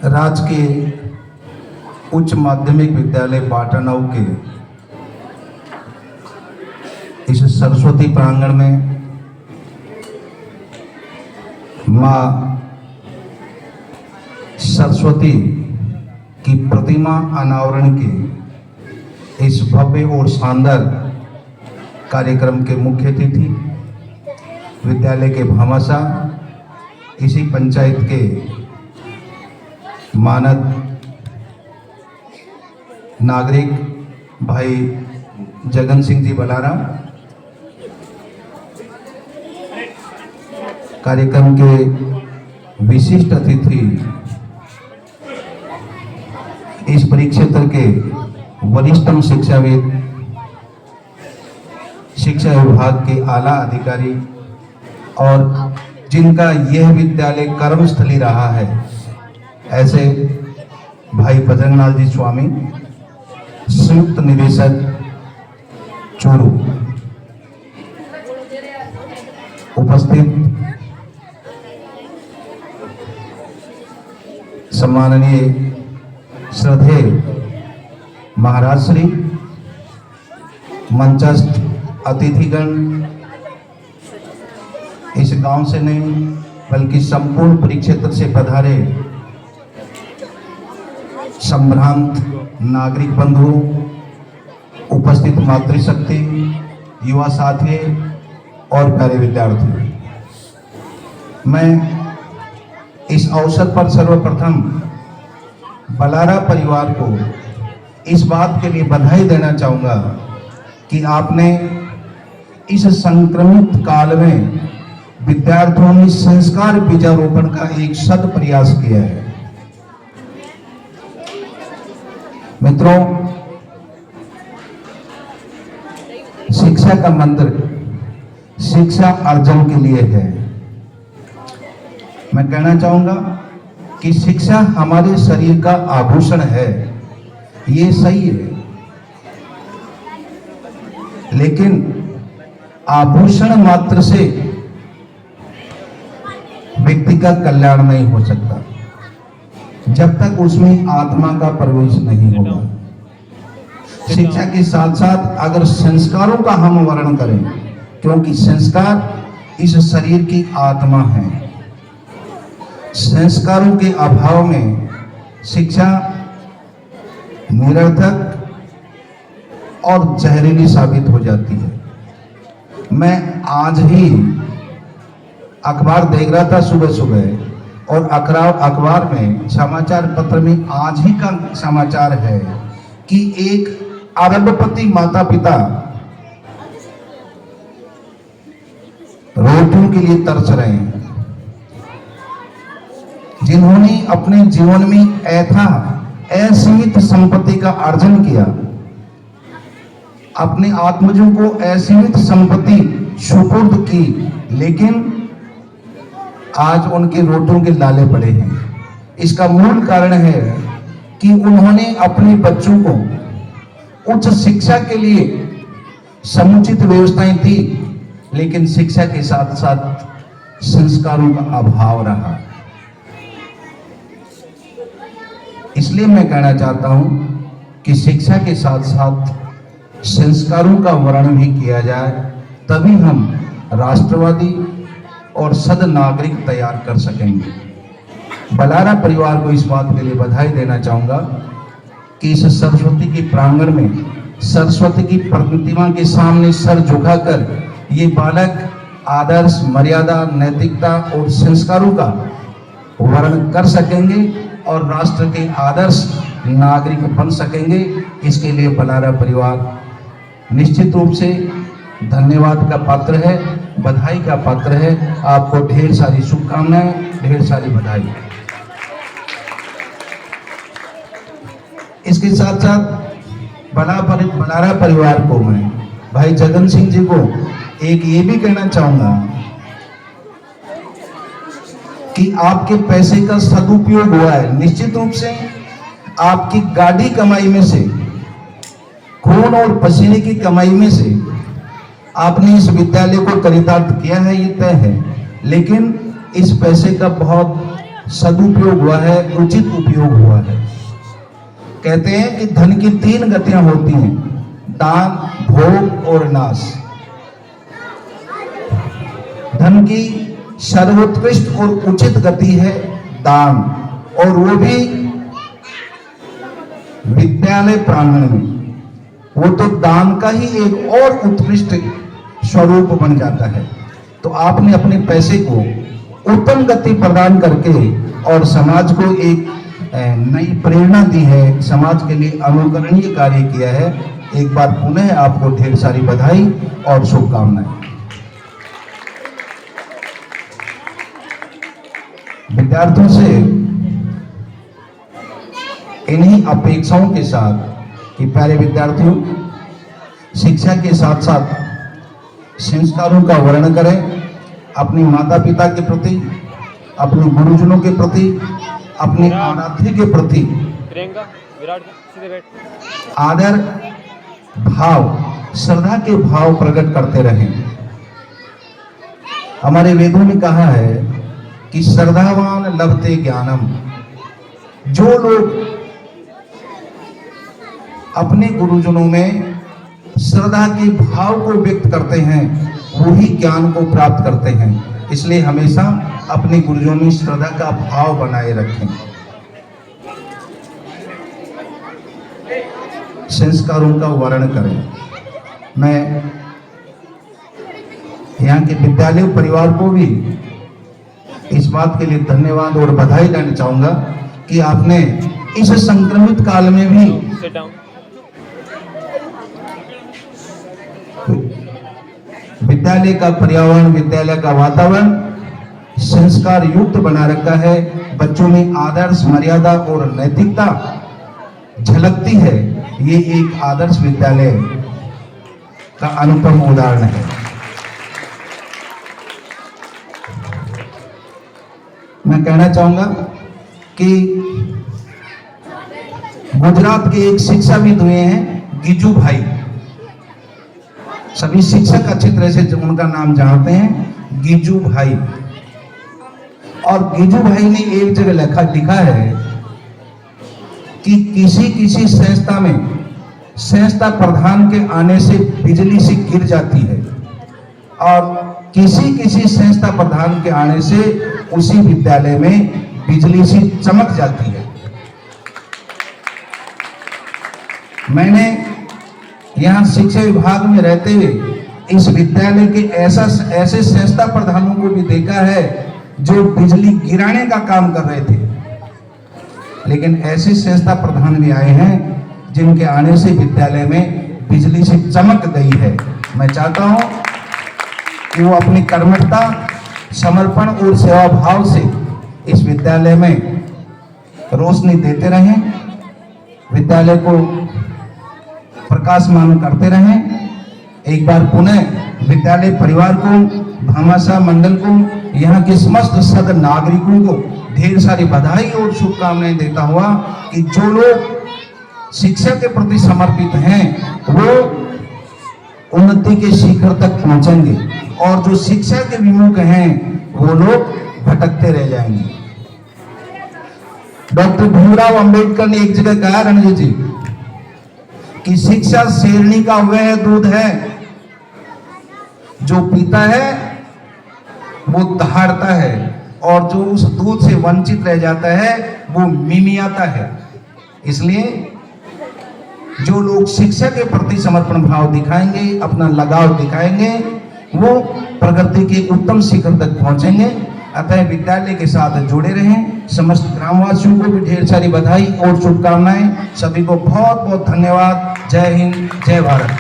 राजकीय उच्च माध्यमिक विद्यालय बाटानऊ के इस सरस्वती प्रांगण में माँ सरस्वती की प्रतिमा अनावरण के इस भव्य और शानदार कार्यक्रम के मुख्य अतिथि विद्यालय के भामाशाह, इसी पंचायत के मानद नागरिक भाई जगन सिंह जी बलारा, कार्यक्रम के विशिष्ट अतिथि इस परिक्षेत्र के वरिष्ठतम शिक्षाविद, शिक्षा विभाग के आला अधिकारी और जिनका यह विद्यालय कर्मस्थली रहा है, ऐसे भाई बजरंगनाथ जी स्वामी, संयुक्त निदेशक चूरू, उपस्थित सम्माननीय श्रद्धेय महाराज श्री, मंचस्थ अतिथिगण, इस गांव से नहीं बल्कि संपूर्ण परिक्षेत्र से पधारे संभ्रांत नागरिक बंधु, उपस्थित मातृशक्ति, युवा साथी और प्यारे विद्यार्थी, मैं इस अवसर पर सर्वप्रथम बलारा परिवार को इस बात के लिए बधाई देना चाहूँगा कि आपने इस संक्रमित काल में विद्यार्थियों में संस्कार बीजारोपण का एक सद प्रयास किया है। मित्रों, शिक्षा का मंत्र शिक्षा अर्जन के लिए है। मैं कहना चाहूंगा कि शिक्षा हमारे शरीर का आभूषण है, ये सही है, लेकिन आभूषण मात्र से व्यक्ति का कल्याण नहीं हो सकता जब तक उसमें आत्मा का प्रवेश नहीं होगा। शिक्षा के साथ साथ अगर संस्कारों का हम वर्णन करें, क्योंकि संस्कार इस शरीर की आत्मा है, संस्कारों के अभाव में शिक्षा निरर्थक और जहरीली साबित हो जाती है। मैं आज ही अखबार देख रहा था सुबह सुबह, और अखबार में समाचार पत्र में आज ही का समाचार है कि एक अरबपति माता पिता रोटियों के लिए तरस रहे हैं, जिन्होंने अपने जीवन में असीमित संपत्ति का अर्जन किया, अपने आत्मजों को असीमित संपत्ति सुपुर्द की, लेकिन आज उनके रोटियों के लाले पड़े हैं। इसका मूल कारण है कि उन्होंने अपने बच्चों को उच्च शिक्षा के लिए समुचित व्यवस्थाएं दी, लेकिन शिक्षा के साथ साथ संस्कारों का अभाव रहा। इसलिए मैं कहना चाहता हूं कि शिक्षा के साथ साथ संस्कारों का वर्णन भी किया जाए, तभी हम राष्ट्रवादी और सद नागरिक तैयार कर सकेंगे। बलारा परिवार को इस बात के लिए बधाई देना चाहूंगा कि इस सरस्वती के प्रांगण में सरस्वती की प्रतिमा के सामने सर झुकाकर ये बालक आदर्श, मर्यादा, नैतिकता और संस्कारों का वर्णन कर सकेंगे और राष्ट्र के आदर्श नागरिक बन सकेंगे। इसके लिए बलारा परिवार निश्चित रूप से धन्यवाद का पात्र है, बधाई का पात्र है। आपको ढेर सारी शुभकामनाएं, ढेर सारी बधाई। इसके साथ साथ बलारा परिवार को मैं भाई जगन सिंह जी को एक ये भी कहना चाहूंगा कि आपके पैसे का सदुपयोग हुआ है। निश्चित रूप से आपकी गाड़ी कमाई में से, खून और पसीने की कमाई में से आपने इस विद्यालय को चरितार्थ किया है, ये तय है, लेकिन इस पैसे का बहुत सदुपयोग हुआ है, उचित उपयोग हुआ है। कहते हैं कि धन की 3 गतियां होती हैं, दान, भोग और नाश। धन की सर्वोत्कृष्ट और उचित गति है दान, और वो भी विद्यालय प्रांगण में। वो तो दान का ही एक और उत्कृष्ट स्वरूप बन जाता है। तो आपने अपने पैसे को उत्तम गति प्रदान करके और समाज को एक नई प्रेरणा दी है, समाज के लिए अनुकरणीय कार्य किया है। एक बार पुनः आपको ढेर सारी बधाई और शुभकामनाएं। विद्यार्थियों से इन्हीं अपेक्षाओं के साथ कि प्यारे विद्यार्थियों, शिक्षा के साथ साथ संस्कारों का वर्णन करें। अपने माता पिता के प्रति, अपने गुरुजनों के प्रति, अपने आराध्य के प्रति आदर भाव, श्रद्धा के भाव प्रकट करते रहें। हमारे वेदों में कहा है कि श्रद्धावान लभते ज्ञानम। जो लोग अपने गुरुजनों में श्रद्धा के भाव को व्यक्त करते हैं, वही ज्ञान को प्राप्त करते हैं। इसलिए हमेशा अपने गुरुजनों में श्रद्धा का भाव बनाए रखें। संस्कारों का वर्णन करें। मैं यहाँ के विद्यालय परिवार को भी इस बात के लिए धन्यवाद और बधाई देना चाहूंगा कि आपने इस संक्रमित काल में भी विद्यालय का पर्यावरण, विद्यालय का वातावरण संस्कार युक्त बना रखा है। बच्चों में आदर्श, मर्यादा और नैतिकता झलकती है। ये एक आदर्श विद्यालय का अनुपम उदाहरण है। मैं कहना चाहूंगा कि गुजरात के एक शिक्षाविद हुए हैं गिजू भाई। सभी शिक्षक अच्छी तरह से उनका नाम जानते हैं, गिजू भाई। और गिजू भाई ने एक जगह लिखा है कि किसी संस्था में संस्था प्रधान के आने से बिजली से गिर जाती है, और किसी संस्था प्रधान के आने से उसी विद्यालय में बिजली से चमक जाती है। मैंने यहाँ शिक्षा विभाग में रहते हुए इस विद्यालय के ऐसे संस्था प्रधानों को भी देखा है जो बिजली गिराने का काम कर रहे थे, लेकिन ऐसे संस्था प्रधान भी आए हैं जिनके आने से विद्यालय में बिजली से चमक गई है। मैं चाहता हूं कि वो अपनी कर्मठता, समर्पण और सेवा भाव से इस विद्यालय में रोशनी देते रहें, विद्यालय को प्रकाशमान करते रहें। एक बार पुनः विद्यालय परिवार को, भामाशाह मंडल को, यहाँ के समस्त सद नागरिकों को ढेर सारी बधाई और शुभकामनाएं देता हुआ कि जो लोग शिक्षा के प्रति समर्पित हैं वो उन्नति के शिखर तक पहुंचेंगे, और जो शिक्षा के विमुख हैं वो लोग भटकते रह जाएंगे। डॉक्टर भीमराव अंबेडकर ने एक जगह कहा, रणजीत जी, कि शिक्षा शेरनी का वह दूध है जो पीता है वो दहाड़ता है, और जो उस दूध से वंचित रह जाता है वो मिमियाता है। इसलिए जो लोग शिक्षा के प्रति समर्पण भाव दिखाएंगे, अपना लगाव दिखाएंगे, वो प्रगति के उत्तम शिखर तक पहुंचेंगे। अतः विद्यालय के साथ जुड़े रहें। समस्त ग्रामवासियों को भी ढेर सारी बधाई और शुभकामनाएं। सभी को बहुत बहुत धन्यवाद। जय हिंद, जय भारत।